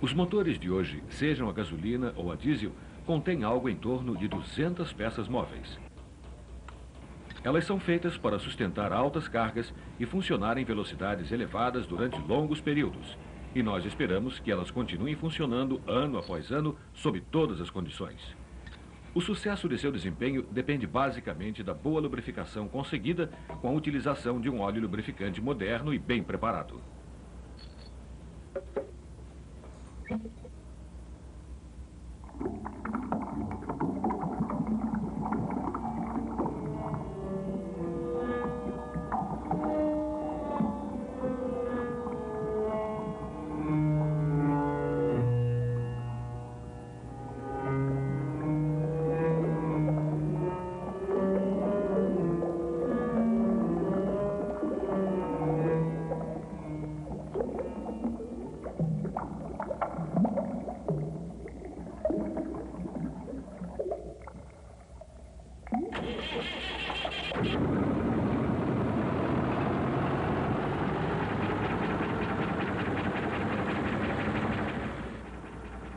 Os motores de hoje, sejam a gasolina ou a diesel, contêm algo em torno de 200 peças móveis. Elas são feitas para sustentar altas cargas e funcionar em velocidades elevadas durante longos períodos. E nós esperamos que elas continuem funcionando ano após ano, sob todas as condições. O sucesso de seu desempenho depende basicamente da boa lubrificação conseguida com a utilização de um óleo lubrificante moderno e bem preparado.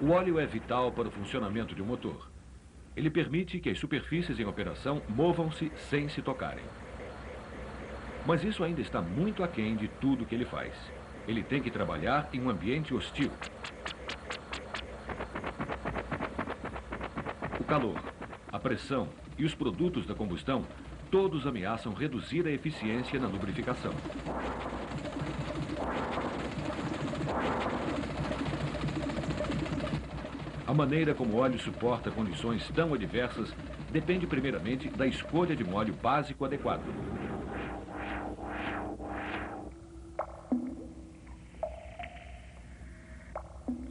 O óleo é vital para o funcionamento de um motor. Ele permite que as superfícies em operação movam-se sem se tocarem. Mas isso ainda está muito aquém de tudo que ele faz. Ele tem que trabalhar em um ambiente hostil. O calor, a pressão e os produtos da combustão, todos ameaçam reduzir a eficiência na lubrificação. A maneira como o óleo suporta condições tão adversas depende primeiramente da escolha de um óleo básico adequado.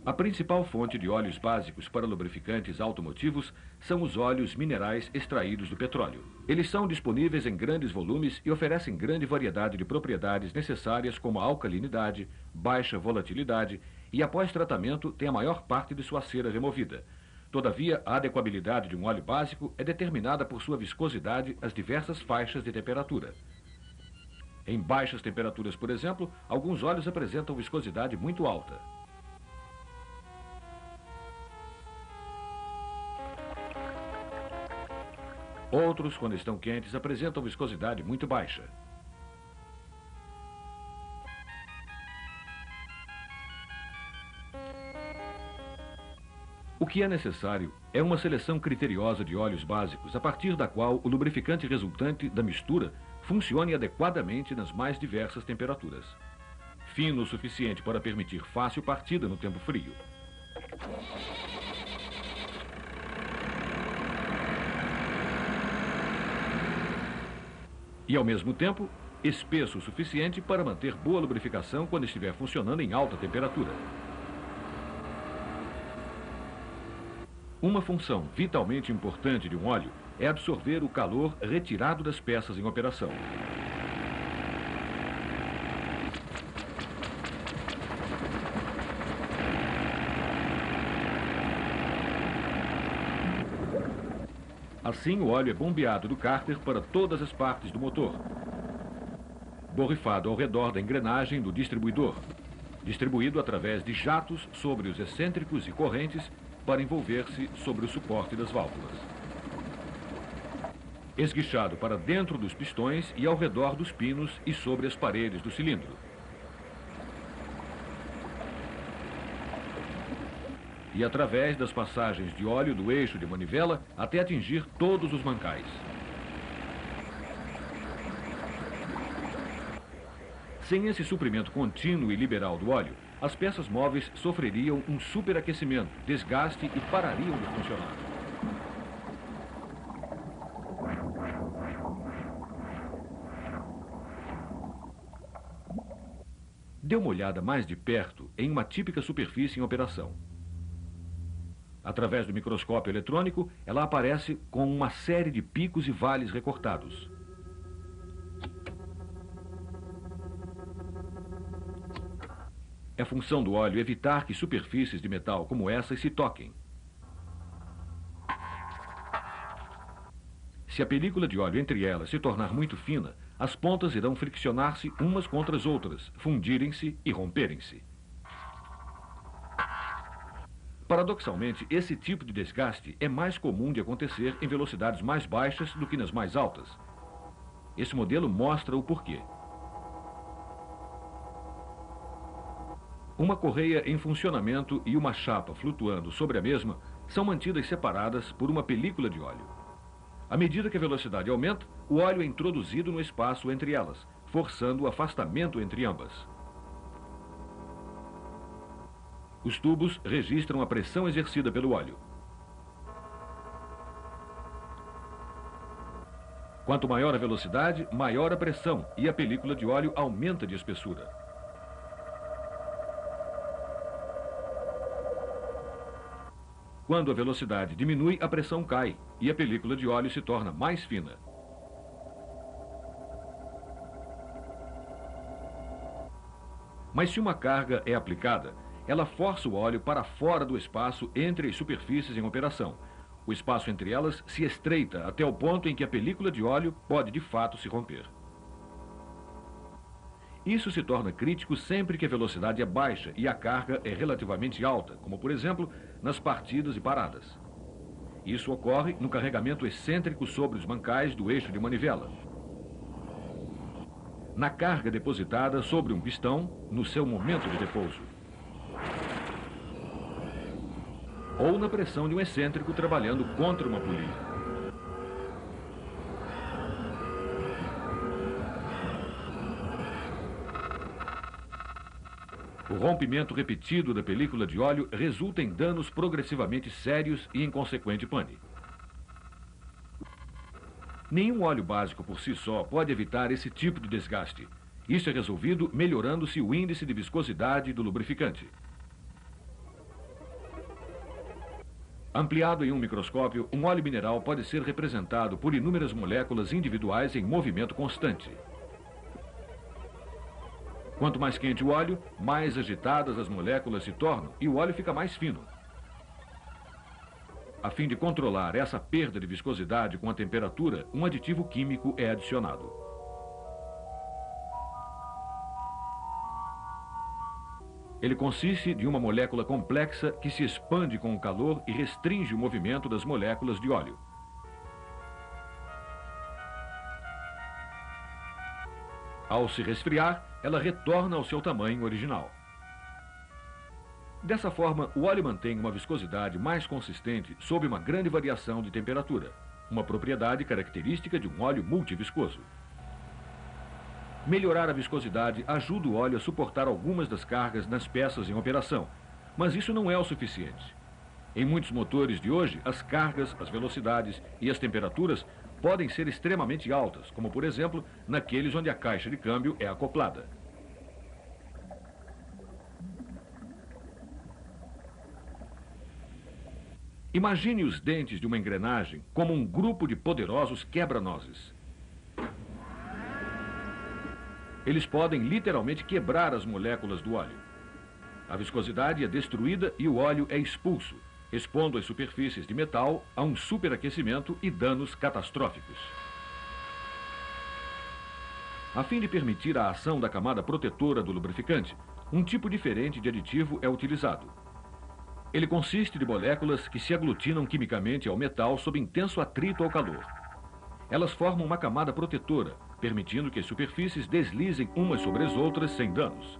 A principal fonte de óleos básicos para lubrificantes automotivos são os óleos minerais extraídos do petróleo. Eles são disponíveis em grandes volumes e oferecem grande variedade de propriedades necessárias como a alcalinidade, baixa volatilidade e, após tratamento, tem a maior parte de sua cera removida. Todavia, a adequabilidade de um óleo básico é determinada por sua viscosidade às diversas faixas de temperatura. Em baixas temperaturas, por exemplo, alguns óleos apresentam viscosidade muito alta. Outros, quando estão quentes, apresentam viscosidade muito baixa. O que é necessário é uma seleção criteriosa de óleos básicos, a partir da qual o lubrificante resultante da mistura funcione adequadamente nas mais diversas temperaturas. Fino o suficiente para permitir fácil partida no tempo frio. E, ao mesmo tempo, espesso o suficiente para manter boa lubrificação quando estiver funcionando em alta temperatura. Uma função vitalmente importante de um óleo é absorver o calor retirado das peças em operação. Assim, o óleo é bombeado do cárter para todas as partes do motor, borrifado ao redor da engrenagem do distribuidor, distribuído através de jatos sobre os excêntricos e correntes para envolver-se sobre o suporte das válvulas. Esguichado para dentro dos pistões e ao redor dos pinos e sobre as paredes do cilindro. E através das passagens de óleo do eixo de manivela até atingir todos os mancais. Sem esse suprimento contínuo e liberal do óleo, as peças móveis sofreriam um superaquecimento, desgaste e parariam de funcionar. Dê uma olhada mais de perto em uma típica superfície em operação. Através do microscópio eletrônico, ela aparece com uma série de picos e vales recortados. É função do óleo evitar que superfícies de metal como essas se toquem. Se a película de óleo entre elas se tornar muito fina, as pontas irão friccionar-se umas contra as outras, fundirem-se e romperem-se. Paradoxalmente, esse tipo de desgaste é mais comum de acontecer em velocidades mais baixas do que nas mais altas. Esse modelo mostra o porquê. Uma correia em funcionamento e uma chapa flutuando sobre a mesma são mantidas separadas por uma película de óleo. À medida que a velocidade aumenta, o óleo é introduzido no espaço entre elas, forçando o afastamento entre ambas. Os tubos registram a pressão exercida pelo óleo. Quanto maior a velocidade, maior a pressão e a película de óleo aumenta de espessura. Quando a velocidade diminui, a pressão cai e a película de óleo se torna mais fina. Mas se uma carga é aplicada, ela força o óleo para fora do espaço entre as superfícies em operação. O espaço entre elas se estreita até o ponto em que a película de óleo pode de fato se romper. Isso se torna crítico sempre que a velocidade é baixa e a carga é relativamente alta, como por exemplo nas partidas e paradas. Isso ocorre no carregamento excêntrico sobre os mancais do eixo de manivela, na carga depositada sobre um pistão no seu momento de repouso, ou na pressão de um excêntrico trabalhando contra uma polia. O rompimento repetido da película de óleo resulta em danos progressivamente sérios e em consequente pane. Nenhum óleo básico por si só pode evitar esse tipo de desgaste. Isso é resolvido melhorando-se o índice de viscosidade do lubrificante. Ampliado em um microscópio, um óleo mineral pode ser representado por inúmeras moléculas individuais em movimento constante. Quanto mais quente o óleo, mais agitadas as moléculas se tornam e o óleo fica mais fino. A fim de controlar essa perda de viscosidade com a temperatura, um aditivo químico é adicionado. Ele consiste de uma molécula complexa que se expande com o calor e restringe o movimento das moléculas de óleo. Ao se resfriar, ela retorna ao seu tamanho original. Dessa forma, o óleo mantém uma viscosidade mais consistente sob uma grande variação de temperatura, uma propriedade característica de um óleo multiviscoso. Melhorar a viscosidade ajuda o óleo a suportar algumas das cargas nas peças em operação, mas isso não é o suficiente. Em muitos motores de hoje, as cargas, as velocidades e as temperaturas podem ser extremamente altas, como por exemplo, naqueles onde a caixa de câmbio é acoplada. Imagine os dentes de uma engrenagem como um grupo de poderosos quebra-nozes. Eles podem literalmente quebrar as moléculas do óleo. A viscosidade é destruída e o óleo é expulso, expondo as superfícies de metal a um superaquecimento e danos catastróficos. A fim de permitir a ação da camada protetora do lubrificante, um tipo diferente de aditivo é utilizado. Ele consiste de moléculas que se aglutinam quimicamente ao metal sob intenso atrito ao calor. Elas formam uma camada protetora, permitindo que as superfícies deslizem umas sobre as outras sem danos.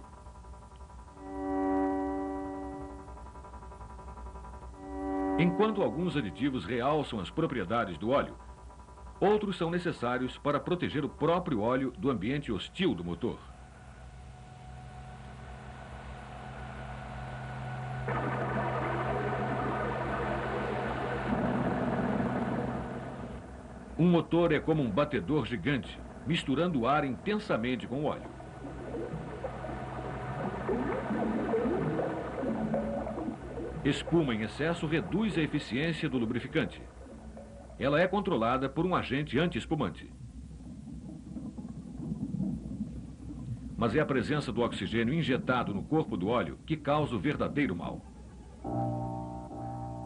Enquanto alguns aditivos realçam as propriedades do óleo, outros são necessários para proteger o próprio óleo do ambiente hostil do motor. Um motor é como um batedor gigante, misturando o ar intensamente com o óleo. Espuma em excesso reduz a eficiência do lubrificante. Ela é controlada por um agente anti-espumante. Mas é a presença do oxigênio injetado no corpo do óleo que causa o verdadeiro mal.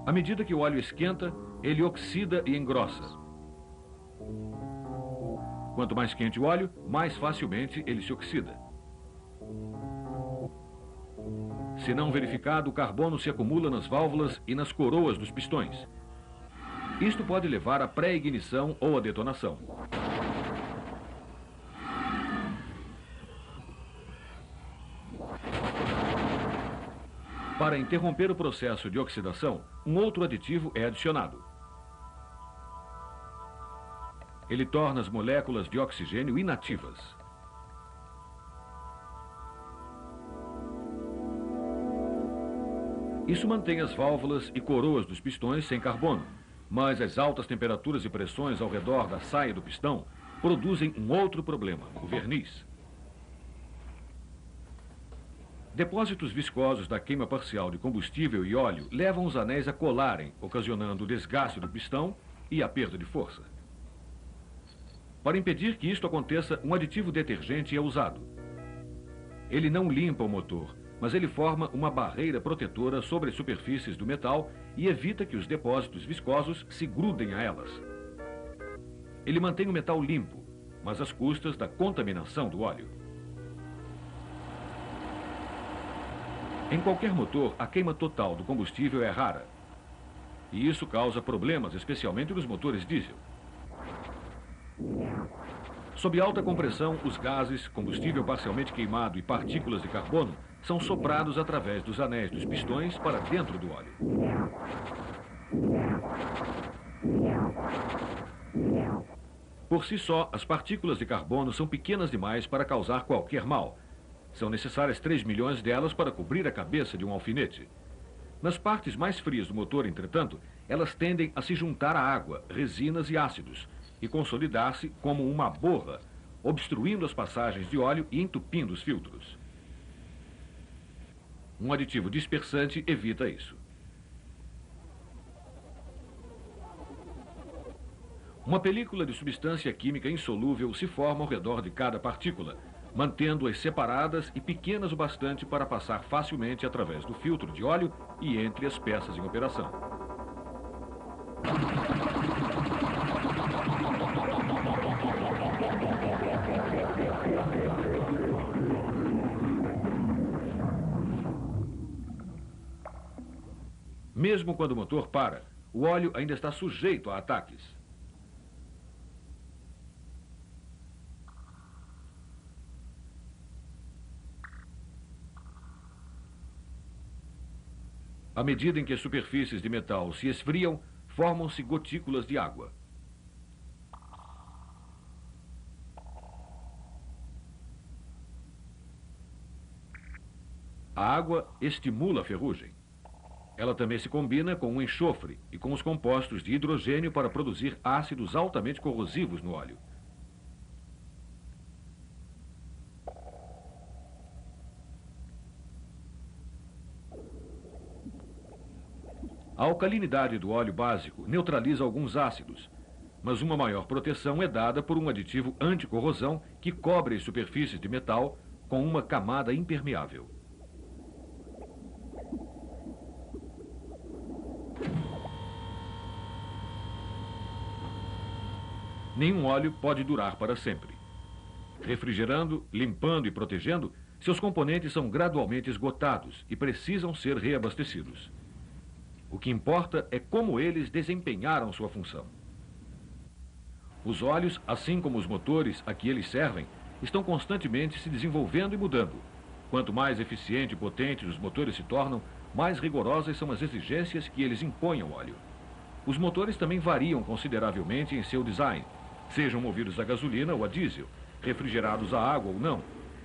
À medida que o óleo esquenta, ele oxida e engrossa. Quanto mais quente o óleo, mais facilmente ele se oxida. Se não verificado, o carbono se acumula nas válvulas e nas coroas dos pistões. Isto pode levar à pré-ignição ou à detonação. Para interromper o processo de oxidação, um outro aditivo é adicionado. Ele torna as moléculas de oxigênio inativas. Isso mantém as válvulas e coroas dos pistões sem carbono, mas as altas temperaturas e pressões ao redor da saia do pistão produzem um outro problema, o verniz. Depósitos viscosos da queima parcial de combustível e óleo levam os anéis a colarem, ocasionando o desgaste do pistão e a perda de força. Para impedir que isto aconteça, um aditivo detergente é usado. Ele não limpa o motor, mas ele forma uma barreira protetora sobre as superfícies do metal e evita que os depósitos viscosos se grudem a elas. Ele mantém o metal limpo, mas às custas da contaminação do óleo. Em qualquer motor, a queima total do combustível é rara. E isso causa problemas, especialmente nos motores diesel. Sob alta compressão, os gases, combustível parcialmente queimado e partículas de carbono são soprados através dos anéis dos pistões para dentro do óleo. Por si só, as partículas de carbono são pequenas demais para causar qualquer mal. São necessárias 3 milhões delas para cobrir a cabeça de um alfinete. Nas partes mais frias do motor, entretanto, elas tendem a se juntar à água, resinas e ácidos, e consolidar-se como uma borra, obstruindo as passagens de óleo e entupindo os filtros. Um aditivo dispersante evita isso. Uma película de substância química insolúvel se forma ao redor de cada partícula, mantendo-as separadas e pequenas o bastante para passar facilmente através do filtro de óleo e entre as peças em operação. Mesmo quando o motor para, o óleo ainda está sujeito a ataques. À medida em que as superfícies de metal se esfriam, formam-se gotículas de água. A água estimula a ferrugem. Ela também se combina com o enxofre e com os compostos de hidrogênio para produzir ácidos altamente corrosivos no óleo. A alcalinidade do óleo básico neutraliza alguns ácidos, mas uma maior proteção é dada por um aditivo anticorrosão que cobre as superfícies de metal com uma camada impermeável. Nenhum óleo pode durar para sempre. Refrigerando, limpando e protegendo, seus componentes são gradualmente esgotados e precisam ser reabastecidos. O que importa é como eles desempenharam sua função. Os óleos, assim como os motores a que eles servem, estão constantemente se desenvolvendo e mudando. Quanto mais eficiente e potentes os motores se tornam, mais rigorosas são as exigências que eles impõem ao óleo. Os motores também variam consideravelmente em seu design, sejam movidos a gasolina ou a diesel, refrigerados a água ou não.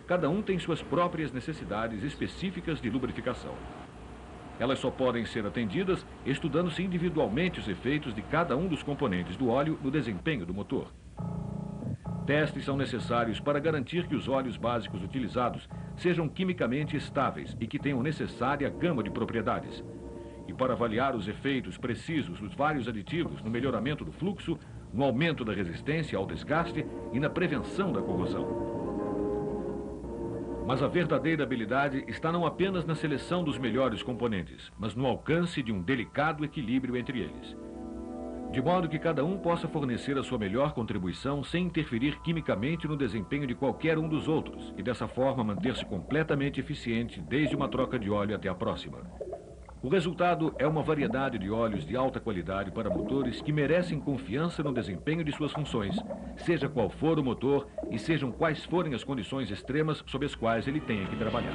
Cada um tem suas próprias necessidades específicas de lubrificação. Elas só podem ser atendidas estudando-se individualmente os efeitos de cada um dos componentes do óleo no desempenho do motor. Testes são necessários para garantir que os óleos básicos utilizados sejam quimicamente estáveis e que tenham necessária gama de propriedades. E para avaliar os efeitos precisos dos vários aditivos no melhoramento do fluxo, no aumento da resistência ao desgaste e na prevenção da corrosão. Mas a verdadeira habilidade está não apenas na seleção dos melhores componentes, mas no alcance de um delicado equilíbrio entre eles. de modo que cada um possa fornecer a sua melhor contribuição sem interferir quimicamente no desempenho de qualquer um dos outros e dessa forma manter-se completamente eficiente desde uma troca de óleo até a próxima. O resultado é uma variedade de óleos de alta qualidade para motores que merecem confiança no desempenho de suas funções, seja qual for o motor e sejam quais forem as condições extremas sob as quais ele tenha que trabalhar.